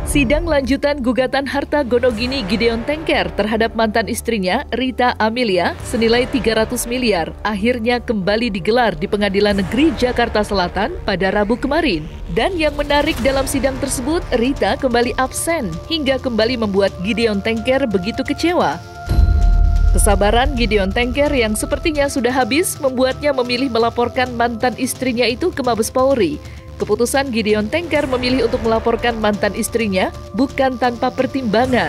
Sidang lanjutan gugatan harta Gonogini Gideon Tengker terhadap mantan istrinya Rita Amelia senilai 300 miliar akhirnya kembali digelar di Pengadilan Negeri Jakarta Selatan pada Rabu kemarin. Dan yang menarik dalam sidang tersebut, Rita kembali absen hingga kembali membuat Gideon Tengker begitu kecewa. Kesabaran Gideon Tengker yang sepertinya sudah habis membuatnya memilih melaporkan mantan istrinya itu ke Mabes Polri. Keputusan Gideon Tengker memilih untuk melaporkan mantan istrinya bukan tanpa pertimbangan.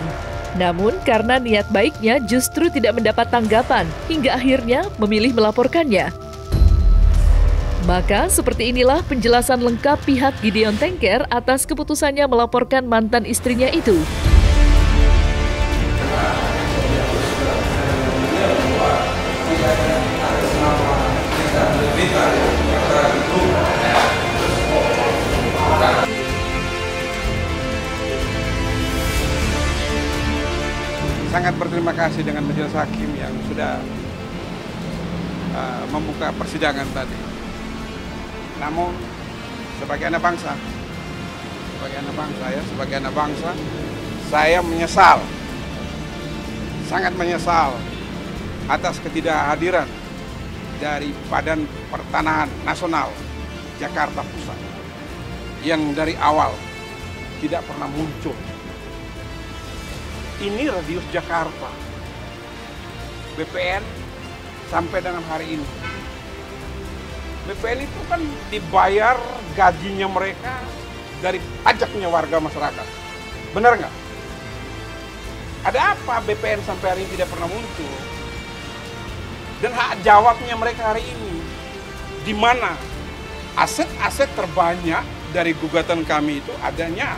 Namun karena niat baiknya justru tidak mendapat tanggapan hingga akhirnya memilih melaporkannya. Maka seperti inilah penjelasan lengkap pihak Gideon Tengker atas keputusannya melaporkan mantan istrinya itu. Sangat berterima kasih dengan majelis hakim yang sudah membuka persidangan tadi. Namun sebagai anak bangsa, saya menyesal, sangat menyesal atas ketidakhadiran dari Badan Pertanahan Nasional Jakarta Pusat yang dari awal tidak pernah muncul. Ini Radius Jakarta, BPN sampai dengan hari ini. BPN itu kan dibayar gajinya mereka dari pajaknya warga masyarakat. Benar nggak? Ada apa BPN sampai hari ini tidak pernah muncul? Dan hak jawabnya mereka hari ini, di mana aset-aset terbanyak dari gugatan kami itu adanya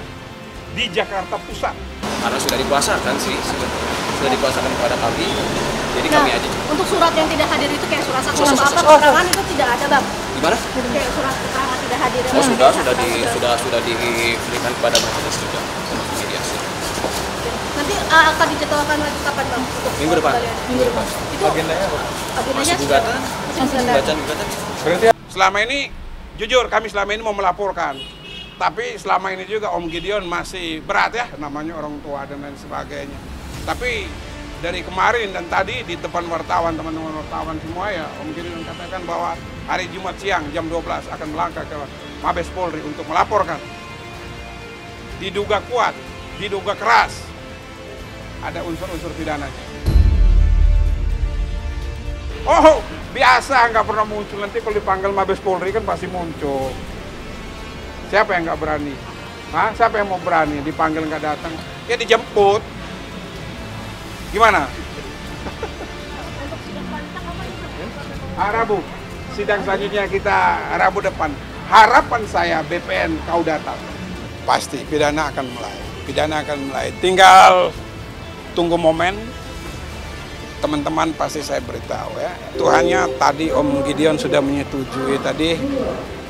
di Jakarta Pusat. Karena sudah dikuasakan sih, sudah dikuasakan kepada kami, jadi kami aja. Untuk surat yang tidak hadir itu kayak surat saksi atau apa keterangan itu tidak ada, Bang? Gimana? Kayak surat keterangan tidak hadir. Oh sudah diberikan kepada majelis juga untuk mediasi. Nanti akan dijadwalkan lagi kapan, Bang? Minggu depan. Itu agendanya apa? Masih gugatan. Berarti selama ini, jujur kami selama ini mau melaporkan. Tapi selama ini juga Om Gideon masih berat ya, namanya orang tua dan lain sebagainya. Tapi dari kemarin dan tadi di depan wartawan, teman-teman wartawan semua ya, Om Gideon katakan bahwa hari Jumat siang jam 12 akan melangkah ke Mabes Polri untuk melaporkan. Diduga kuat, diduga keras, ada unsur-unsur pidananya. Oh, biasa nggak pernah muncul, nanti kalau dipanggil Mabes Polri kan pasti muncul. Siapa yang nggak berani? Hah? Siapa yang mau berani? Dipanggil nggak datang? Ya dijemput. Gimana? Rabu. Sidang selanjutnya kita Rabu depan. Harapan saya BPN kau datang. Pasti pidana akan mulai. Tinggal tunggu momen. Teman-teman pasti saya beritahu ya. Tuhannya tadi Om Gideon sudah menyetujui tadi.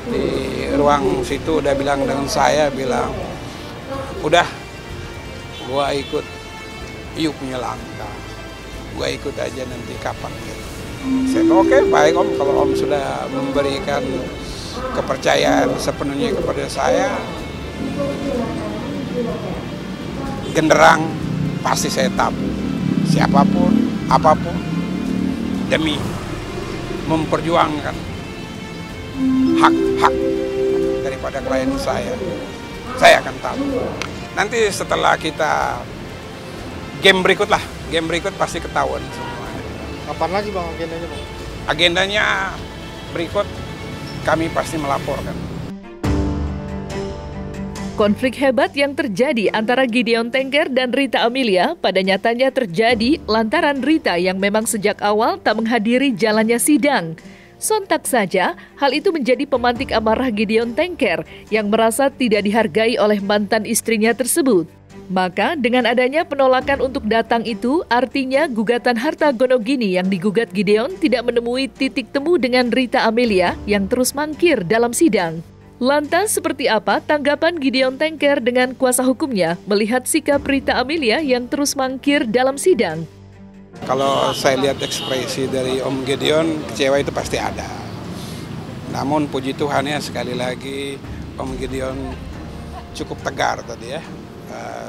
Di ruang situ udah bilang dengan saya, bilang udah gua ikut, yuk punya langkah, gua ikut aja nanti kapan gitu. Saya oke, baik Om, kalau Om sudah memberikan kepercayaan sepenuhnya kepada saya, genderang pasti saya tabung, siapapun, apapun, demi memperjuangkan hak-hak daripada klien saya akan tahu. Nanti setelah kita game berikut pasti ketahuan semua. Kapan lagi Bang agendanya, Bang? Agendanya berikut kami pasti melaporkan. Konflik hebat yang terjadi antara Gideon Tengker dan Rita Amelia pada nyatanya terjadi lantaran Rita yang memang sejak awal tak menghadiri jalannya sidang. Sontak saja, hal itu menjadi pemantik amarah Gideon Tengker yang merasa tidak dihargai oleh mantan istrinya tersebut. Maka dengan adanya penolakan untuk datang itu, artinya gugatan harta Gonogini yang digugat Gideon tidak menemui titik temu dengan Rita Amelia yang terus mangkir dalam sidang. Lantas seperti apa tanggapan Gideon Tengker dengan kuasa hukumnya melihat sikap Rita Amelia yang terus mangkir dalam sidang? Kalau saya lihat ekspresi dari Om Gideon, kecewa itu pasti ada. Namun puji Tuhan ya, sekali lagi Om Gideon cukup tegar tadi ya,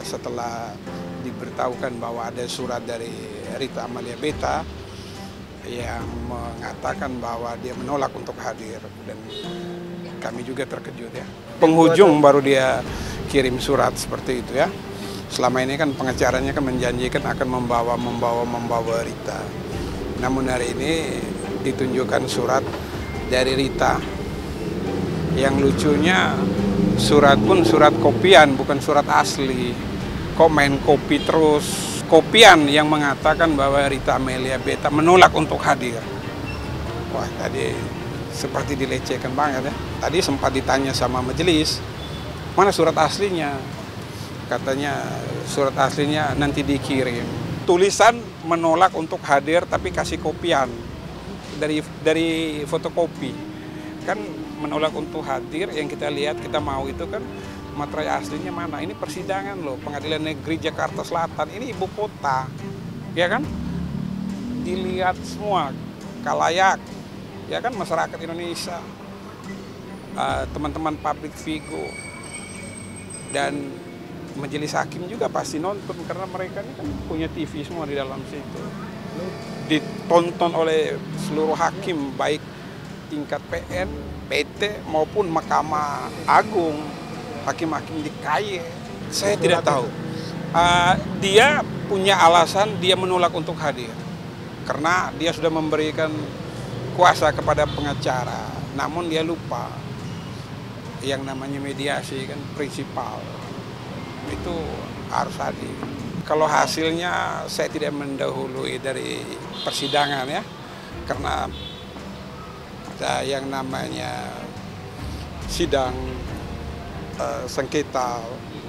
setelah diberitahukan bahwa ada surat dari Rita Amalia Beta yang mengatakan bahwa dia menolak untuk hadir, dan kami juga terkejut ya. Penghujung baru dia kirim surat seperti itu ya. Selama ini kan pengacaranya kan menjanjikan akan membawa Rita. Namun hari ini ditunjukkan surat dari Rita. Yang lucunya surat pun surat kopian, bukan surat asli. Kok main kopi terus? Kopian yang mengatakan bahwa Rita Amalia Beta menolak untuk hadir. Wah, tadi seperti dilecehkan banget ya. Tadi sempat ditanya sama majelis, mana surat aslinya? Katanya surat aslinya nanti dikirim. Tulisan menolak untuk hadir tapi kasih kopian dari fotokopi. Kan menolak untuk hadir, yang kita lihat, kita mau itu kan materai aslinya mana. Ini persidangan loh, Pengadilan Negeri Jakarta Selatan, ini ibu kota, ya kan? Dilihat semua, kalayak, ya kan, masyarakat Indonesia, teman-teman public figure, dan majelis hakim juga pasti nonton, karena mereka ini kan punya TV semua di dalam situ. Ditonton oleh seluruh hakim, baik tingkat PN, PT, maupun Mahkamah Agung. Hakim-hakim di KAY, saya tidak tahu. Dia punya alasan dia menolak untuk hadir, karena dia sudah memberikan kuasa kepada pengacara. Namun dia lupa yang namanya mediasi kan prinsipal itu harus hadir. Kalau hasilnya saya tidak mendahului dari persidangan ya, karena ada yang namanya sidang sengketa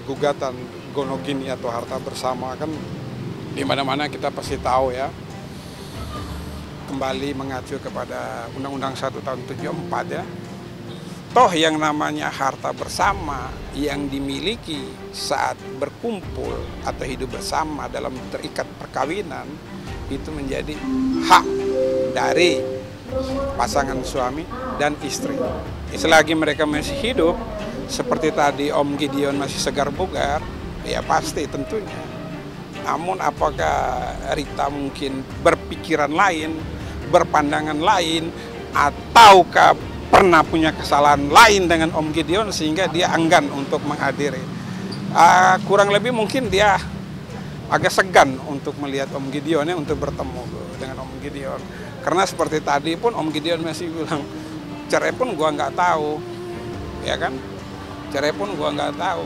gugatan gonogini atau harta bersama, kan di mana-mana kita pasti tahu ya, kembali mengacu kepada Undang-Undang 1 tahun 74 ya. Toh yang namanya harta bersama yang dimiliki saat berkumpul atau hidup bersama dalam terikat perkawinan itu menjadi hak dari pasangan suami dan istri. Selagi mereka masih hidup, seperti tadi Om Gideon masih segar bugar, ya pasti tentunya. Namun apakah Rita mungkin berpikiran lain, berpandangan lain, ataukah pernah punya kesalahan lain dengan Om Gideon sehingga dia enggan untuk menghadiri? Kurang lebih mungkin dia agak segan untuk melihat Om Gideon ya, untuk bertemu dengan Om Gideon. Karena seperti tadi pun Om Gideon masih bilang, cerai pun gua nggak tahu, ya kan? Cerai pun gua nggak tahu.